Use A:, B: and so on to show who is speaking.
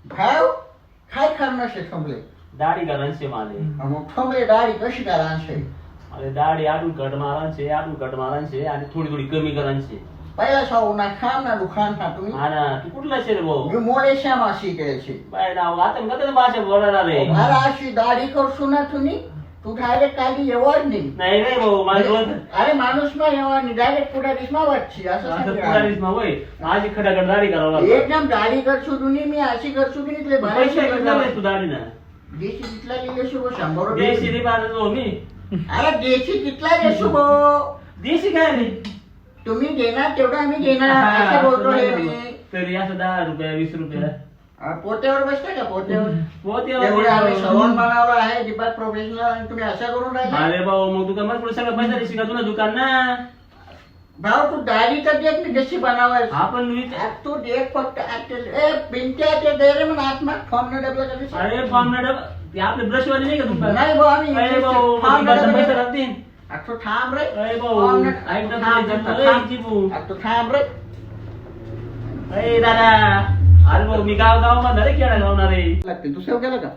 A: भाव काय करणार છે ठोंबले
B: દાઢી કરવાની છે મારે
A: અમુક ઠોંબલે દાઢી કશી કરવાની છે
B: મારે દાઢી આટલું કટ મારવાનું છે આટલું કટ મારવાનું છે અને થોડી થોડી કમી કરવાની છે
A: पहिला सौना खाम ना दुकान था तुम्ही
B: હા ના તું कुठला છે રે भाऊ
A: मी मोडेश्यामा शिकाय છે
B: बाय नाव आता कधी भाषा बोलणार रे
A: मला अशी दाढी करसू ना तुम्ही तू डायरेक्ट काली येवड नाही
B: नाही रे भाऊ माझं बोलत
A: अरे माणूस ना येवड नाही डायरेक्ट पुढे दिसमा वाटची असं
B: असं
A: सांगितलं.
B: पुढारीच मग होय माझी खडाखड दाढी करावं लागतं
A: एकदम दाढी करसू तुम्ही मी अशी करसू की नाही
B: पैसे किती तू दाढी ना
A: देशी कितला गेले शुभ 100 रुपये
B: देशी रे बाजू मी
A: अरे देशी कितला गे शुभ
B: देशी काय रे
A: तुम्ही घेणार तेवढं आम्ही घेणार असं बोलतो हे मी
B: तरी असं 10 रुपये 20 रुपये
A: पोत्यावर बसता का पोत्यावर
B: पोते
A: एवढे आम्ही सवण बनवलं आहे दीपक प्रोफेशनल आणि तुम्ही असं करून राहिले
B: अरे भाऊ मग तू कमर पुढे सगळं पैसा देशील का तुला दुकान ना
A: भाऊ तू दाढी तर देख मी कशी बनवायची
B: आपण विचार
A: तू देख फक्त ए पिंट्या ते दे रे म्हणा आत्मा फॉर्म न डबल कधी
B: अरे फॉर्म मॅडम ते आपले ब्रश वाले नाही का दुकान
A: नाही भाऊ आम्ही
B: अरे भाऊ
A: फॉर्म
B: माझे
A: न
B: पैसे
A: डबल
B: राहतील
A: तू थांब रे
B: अरे भाऊ ऐक ना
A: तू थांब रे
B: अरे दादा अरे भाऊ मी गाव मध्ये रे खेळा लावणार रे
A: लागते तू सेव केलं का